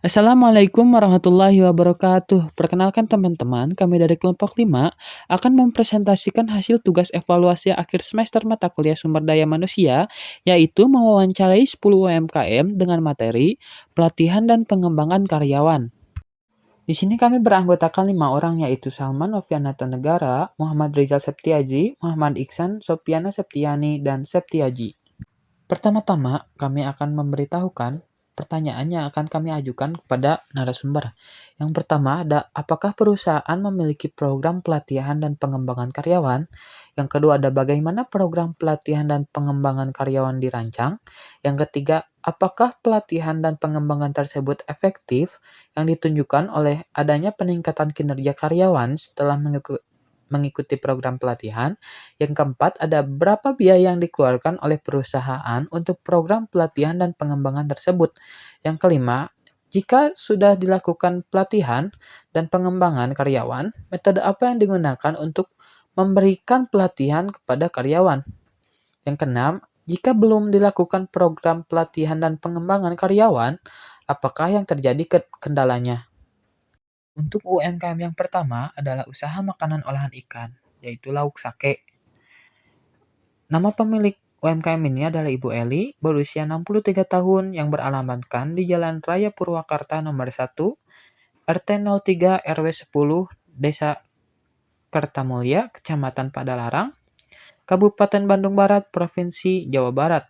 Assalamualaikum warahmatullahi wabarakatuh. Perkenalkan teman-teman, kami dari kelompok 5 akan mempresentasikan hasil tugas evaluasi akhir semester mata kuliah sumber daya manusia, yaitu mewawancarai 10 UMKM dengan materi pelatihan dan pengembangan karyawan. Di sini kami beranggotakan 5 orang, yaitu Salman Novianata Negara, Muhammad Rizal Septiaji, Muhammad Iksan, Sopiana Septiani, dan Septiaji. Pertama-tama, kami akan memberitahukan pertanyaan yang akan kami ajukan kepada narasumber. Yang pertama ada, apakah perusahaan memiliki program pelatihan dan pengembangan karyawan? Yang kedua ada, bagaimana program pelatihan dan pengembangan karyawan dirancang? Yang ketiga, apakah pelatihan dan pengembangan tersebut efektif yang ditunjukkan oleh adanya peningkatan kinerja karyawan setelah mengikuti program pelatihan? Yang keempat, ada berapa biaya yang dikeluarkan oleh perusahaan untuk program pelatihan dan pengembangan tersebut? Yang kelima, jika sudah dilakukan pelatihan dan pengembangan karyawan, metode apa yang digunakan untuk memberikan pelatihan kepada karyawan? Yang keenam, jika belum dilakukan program pelatihan dan pengembangan karyawan, apakah yang terjadi kendalanya? Untuk UMKM yang pertama adalah usaha makanan olahan ikan, yaitu Lauk Sake. Nama pemilik UMKM ini adalah Ibu Eli, berusia 63 tahun, yang beralamatkan di Jalan Raya Purwakarta nomor 1, RT 03 RW 10, Desa Kertamulya, Kecamatan Padalarang, Kabupaten Bandung Barat, Provinsi Jawa Barat.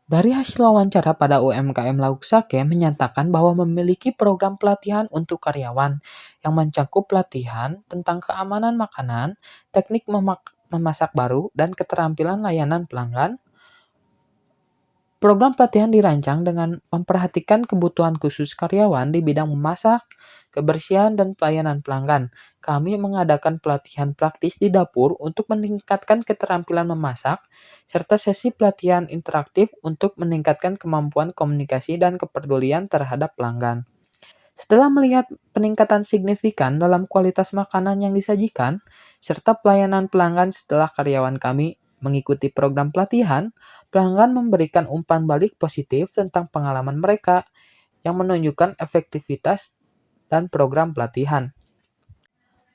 Dari hasil wawancara pada UMKM Lauk Sake menyatakan bahwa memiliki program pelatihan untuk karyawan yang mencakup pelatihan tentang keamanan makanan, teknik memasak baru, dan keterampilan layanan pelanggan. Program pelatihan dirancang dengan memperhatikan kebutuhan khusus karyawan di bidang memasak, kebersihan, dan pelayanan pelanggan. Kami mengadakan pelatihan praktis di dapur untuk meningkatkan keterampilan memasak, serta sesi pelatihan interaktif untuk meningkatkan kemampuan komunikasi dan kepedulian terhadap pelanggan. Setelah melihat peningkatan signifikan dalam kualitas makanan yang disajikan, serta pelayanan pelanggan setelah karyawan kami mengikuti program pelatihan, pelanggan memberikan umpan balik positif tentang pengalaman mereka yang menunjukkan efektivitas dan program pelatihan.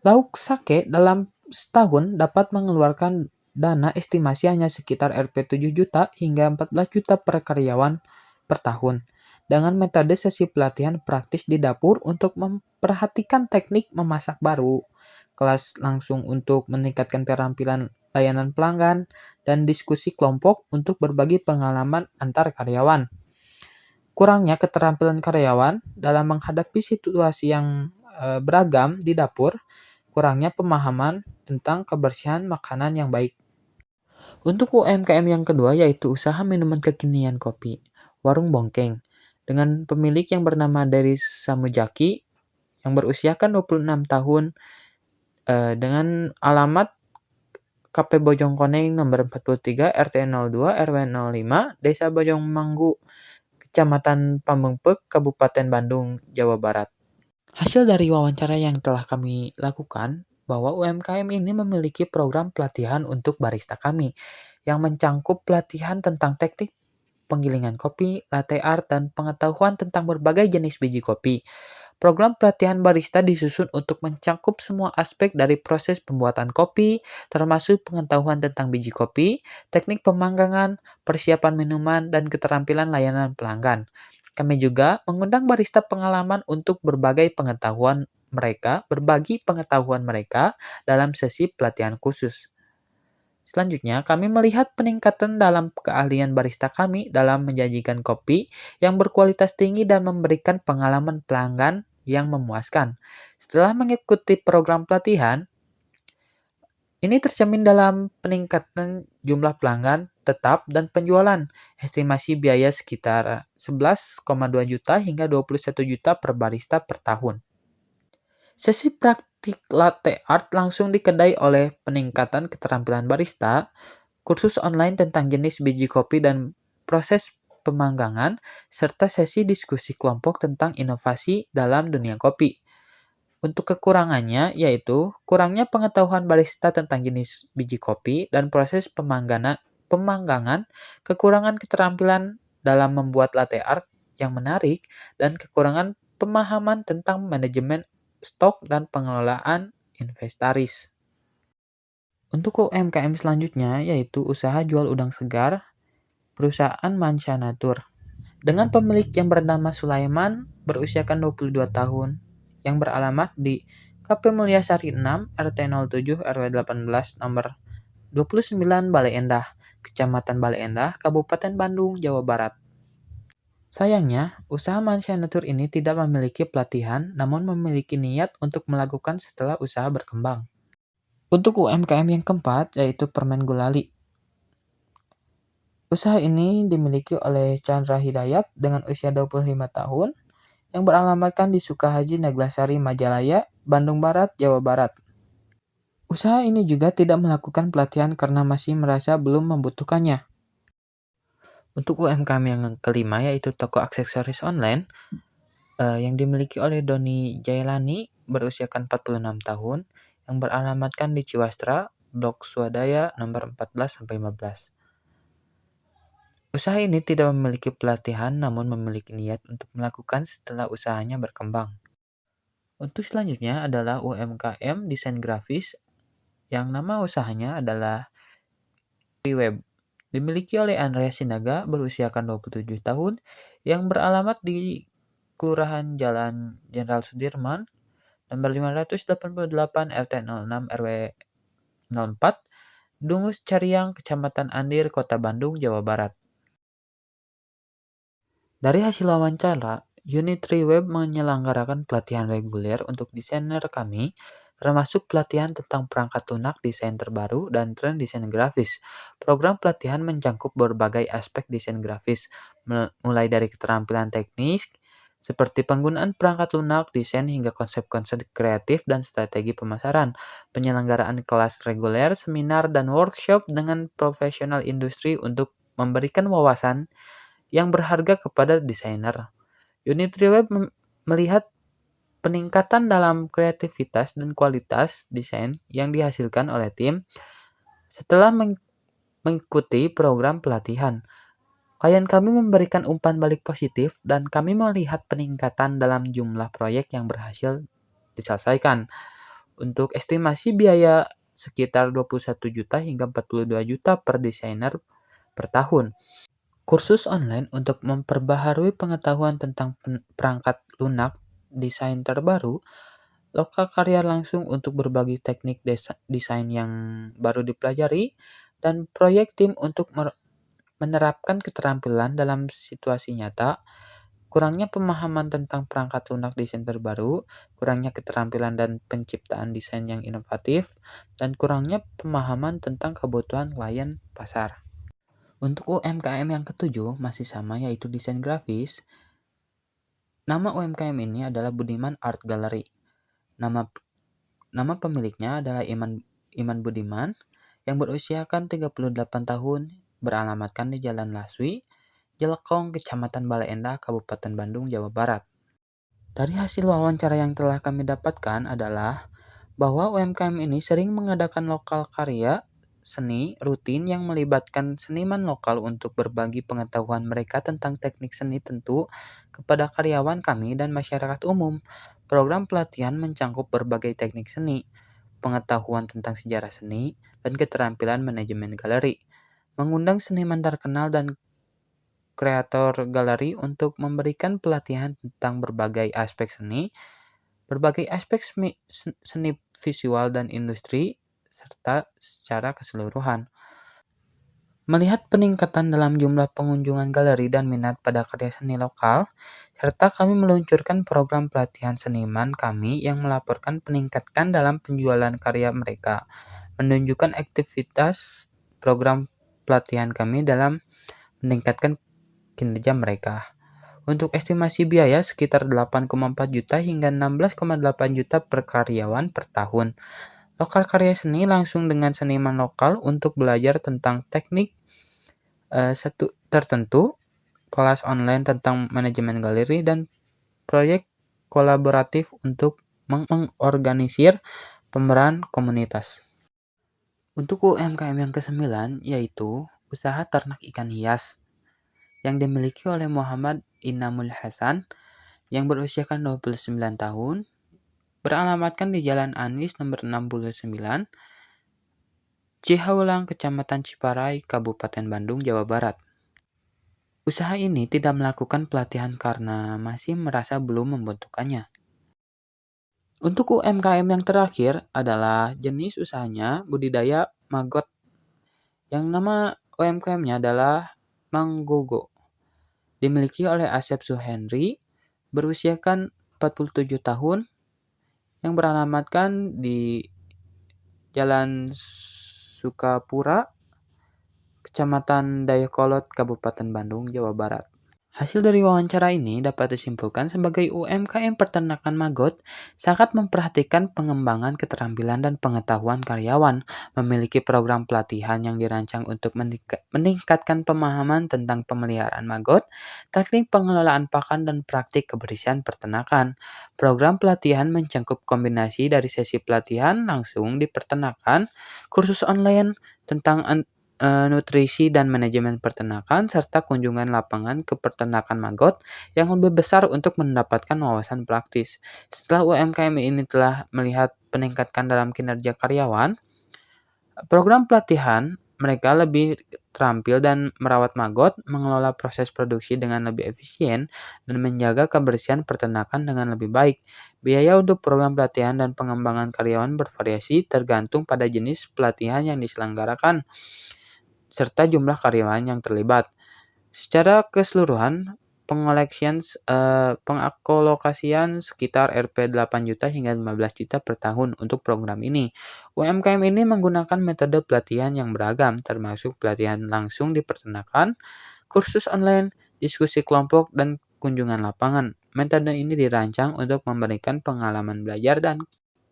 Lauk Sake dalam setahun dapat mengeluarkan dana estimasi hanya sekitar Rp 7 juta hingga 14 juta per karyawan per tahun. Dengan metode sesi pelatihan praktis di dapur untuk memperhatikan teknik memasak baru, kelas langsung untuk meningkatkan keterampilan layanan pelanggan, dan diskusi kelompok untuk berbagi pengalaman antar karyawan. Kurangnya keterampilan karyawan dalam menghadapi situasi yang beragam di dapur, kurangnya pemahaman tentang kebersihan makanan yang baik. Untuk UMKM yang kedua yaitu usaha minuman kekinian kopi, Warung Bongkeng, dengan pemilik yang bernama Deris Samujaki yang berusiakan 26 tahun, dengan alamat KP Bojongkoneng nomor 43 RT 02 RW 05 Desa Bojongmanggu, Kecamatan Pamengpeuk, Kabupaten Bandung, Jawa Barat. Hasil dari wawancara yang telah kami lakukan bahwa UMKM ini memiliki program pelatihan untuk barista kami yang mencangkup pelatihan tentang teknik penggilingan kopi, latte art, dan pengetahuan tentang berbagai jenis biji kopi. Program pelatihan barista disusun untuk mencangkup semua aspek dari proses pembuatan kopi, termasuk pengetahuan tentang biji kopi, teknik pemanggangan, persiapan minuman, dan keterampilan layanan pelanggan. Kami juga mengundang barista pengalaman untuk berbagi pengetahuan mereka dalam sesi pelatihan khusus. Selanjutnya, kami melihat peningkatan dalam keahlian barista kami dalam menjanjikan kopi yang berkualitas tinggi dan memberikan pengalaman pelanggan yang memuaskan. Setelah mengikuti program pelatihan, ini tercermin dalam peningkatan jumlah pelanggan tetap dan penjualan. Estimasi biaya sekitar 11,2 juta hingga 21 juta per barista per tahun. Sesi praktik latte art langsung di kedai oleh peningkatan keterampilan barista, kursus online tentang jenis biji kopi dan proses pemanggangan, serta sesi diskusi kelompok tentang inovasi dalam dunia kopi. Untuk kekurangannya yaitu kurangnya pengetahuan barista tentang jenis biji kopi dan proses pemanggangan, kekurangan keterampilan dalam membuat latte art, yang menarik dan kekurangan pemahaman tentang manajemen stok dan pengelolaan inventaris. Untuk UMKM selanjutnya yaitu usaha jual udang segar, perusahaan Mancanatur. Dengan pemilik yang bernama Sulaiman, berusiakan 22 tahun, yang beralamat di KP Mulyasari 6, RT 07, RW 18, nomor 29 Bale Endah, Kecamatan Bale Endah, Kabupaten Bandung, Jawa Barat. Sayangnya, usaha Mancanatur ini tidak memiliki pelatihan, namun memiliki niat untuk melakukan setelah usaha berkembang. Untuk UMKM yang keempat, yaitu Permen Gulali. Usaha ini dimiliki oleh Chandra Hidayat dengan usia 25 tahun yang beralamatkan di Sukahaji Naglasari Majalaya, Bandung Barat, Jawa Barat. Usaha ini juga tidak melakukan pelatihan karena masih merasa belum membutuhkannya. Untuk UMKM yang kelima yaitu toko aksesoris online yang dimiliki oleh Doni Jailani berusiakan 46 tahun yang beralamatkan di Ciwastra, Blok Swadaya nomor 14-15. Usaha ini tidak memiliki pelatihan namun memiliki niat untuk melakukan setelah usahanya berkembang. Untuk selanjutnya adalah UMKM desain grafis yang nama usahanya adalah Triweb. Dimiliki oleh Andreas Sinaga berusiakan 27 tahun yang beralamat di Kelurahan Jalan Jenderal Sudirman, nomor 588 RT 06 RW 04, Dungus Cariang, Kecamatan Andir, Kota Bandung, Jawa Barat. Dari hasil wawancara, unit Triweb menyelenggarakan pelatihan reguler untuk desainer kami, termasuk pelatihan tentang perangkat lunak desain terbaru dan tren desain grafis. Program pelatihan mencakup berbagai aspek desain grafis, mulai dari keterampilan teknis, seperti penggunaan perangkat lunak, desain hingga konsep-konsep kreatif dan strategi pemasaran. Penyelenggaraan kelas reguler, seminar, dan workshop dengan profesional industri untuk memberikan wawasan yang berharga kepada desainer. Unit Triweb melihat peningkatan dalam kreativitas dan kualitas desain yang dihasilkan oleh tim setelah mengikuti program pelatihan. Klien kami memberikan umpan balik positif dan kami melihat peningkatan dalam jumlah proyek yang berhasil diselesaikan. Untuk estimasi biaya sekitar 21 juta hingga 42 juta per desainer per tahun. Kursus online untuk memperbaharui pengetahuan tentang perangkat lunak, desain terbaru, lokal karya langsung untuk berbagi teknik desain yang baru dipelajari, dan proyek tim untuk menerapkan keterampilan dalam situasi nyata, kurangnya pemahaman tentang perangkat lunak desain terbaru, kurangnya keterampilan dan penciptaan desain yang inovatif, dan kurangnya pemahaman tentang kebutuhan klien pasar. Untuk UMKM yang ketujuh masih sama yaitu desain grafis. Nama UMKM ini adalah Budiman Art Gallery. Nama pemiliknya adalah Iman Budiman yang berusiakan 38 tahun, beralamatkan di Jalan Laswi, Jelekong, Kecamatan Bale Endah, Kabupaten Bandung, Jawa Barat. Dari hasil wawancara yang telah kami dapatkan adalah bahwa UMKM ini sering mengadakan lokal karya seni rutin yang melibatkan seniman lokal untuk berbagi pengetahuan mereka tentang teknik seni tentu kepada karyawan kami dan masyarakat umum. Program pelatihan mencakup berbagai teknik seni, pengetahuan tentang sejarah seni, dan keterampilan manajemen galeri. Mengundang seniman terkenal dan kreator galeri untuk memberikan pelatihan tentang berbagai aspek seni, berbagai aspek seni visual dan industri, serta secara keseluruhan. Melihat peningkatan dalam jumlah pengunjungan galeri dan minat pada karya seni lokal, serta kami meluncurkan program pelatihan seniman kami yang melaporkan peningkatan dalam penjualan karya mereka, menunjukkan aktivitas program pelatihan kami dalam meningkatkan kinerja mereka. Untuk estimasi biaya sekitar 8,4 juta hingga 16,8 juta per karyawan per tahun. Lokal karya seni langsung dengan seniman lokal untuk belajar tentang teknik tertentu, kelas online tentang manajemen galeri, dan proyek kolaboratif untuk mengorganisir pemeran komunitas. Untuk UMKM yang ke-9 yaitu usaha ternak ikan hias yang dimiliki oleh Muhammad Inamul Hasan yang berusiakan 29 tahun, beralamatkan di Jalan Anis nomor 69, Cihaulang, Kecamatan Ciparai, Kabupaten Bandung, Jawa Barat. Usaha ini tidak melakukan pelatihan karena masih merasa belum membutuhkannya. Untuk UMKM yang terakhir adalah jenis usahanya budidaya maggot yang nama UMKM-nya adalah Manggogo. Dimiliki oleh Asep Suhenry, berusiakan 47 tahun, yang beralamatkan di Jalan Sukapura, Kecamatan Dayakolot, Kabupaten Bandung, Jawa Barat. Hasil dari wawancara ini dapat disimpulkan sebagai UMKM peternakan maggot sangat memperhatikan pengembangan keterampilan dan pengetahuan karyawan, memiliki program pelatihan yang dirancang untuk meningkatkan pemahaman tentang pemeliharaan maggot, teknik pengelolaan pakan dan praktik kebersihan peternakan. Program pelatihan mencangkup kombinasi dari sesi pelatihan langsung di peternakan, kursus online tentang nutrisi dan manajemen peternakan, serta kunjungan lapangan ke peternakan maggot yang lebih besar untuk mendapatkan wawasan praktis. Setelah UMKM ini telah melihat peningkatan dalam kinerja karyawan, program pelatihan mereka lebih terampil dan merawat maggot, mengelola proses produksi dengan lebih efisien, dan menjaga kebersihan peternakan dengan lebih baik. Biaya untuk program pelatihan dan pengembangan karyawan bervariasi tergantung pada jenis pelatihan yang diselenggarakan serta jumlah karyawan yang terlibat. Secara keseluruhan, pengalokasian sekitar Rp 8 juta hingga 15 juta per tahun untuk program ini. UMKM ini menggunakan metode pelatihan yang beragam, termasuk pelatihan langsung di peternakan, kursus online, diskusi kelompok, dan kunjungan lapangan. Metode ini dirancang untuk memberikan pengalaman belajar dan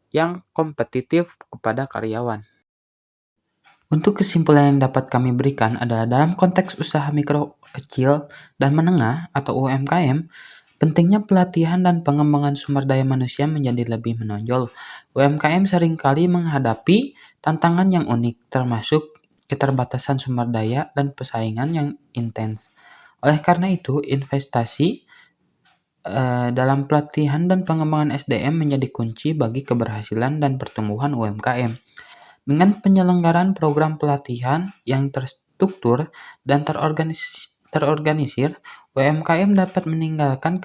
yang kompetitif kepada karyawan. Untuk kesimpulan yang dapat kami berikan adalah dalam konteks usaha mikro, kecil, dan menengah atau UMKM, pentingnya pelatihan dan pengembangan sumber daya manusia menjadi lebih menonjol. UMKM seringkali menghadapi tantangan yang unik, termasuk keterbatasan sumber daya dan persaingan yang intens. Oleh karena itu, investasi dalam pelatihan dan pengembangan SDM menjadi kunci bagi keberhasilan dan pertumbuhan UMKM. Dengan penyelenggaraan program pelatihan yang terstruktur dan terorganisir, UMKM dapat meningkatkan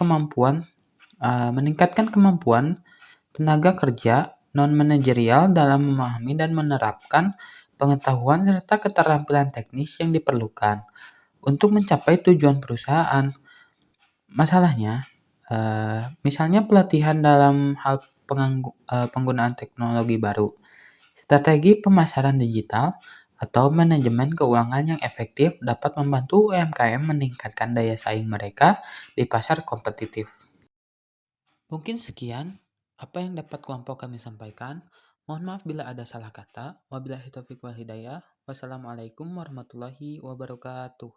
kemampuan tenaga kerja non-manajerial dalam memahami dan menerapkan pengetahuan serta keterampilan teknis yang diperlukan untuk mencapai tujuan perusahaan. Masalahnya, misalnya pelatihan dalam hal penggunaan teknologi baru, strategi pemasaran digital, atau manajemen keuangan yang efektif dapat membantu UMKM meningkatkan daya saing mereka di pasar kompetitif. Mungkin sekian apa yang dapat kelompok kami sampaikan. Mohon maaf bila ada salah kata. Wabillahi taufiq wal hidayah. Wassalamualaikum warahmatullahi wabarakatuh.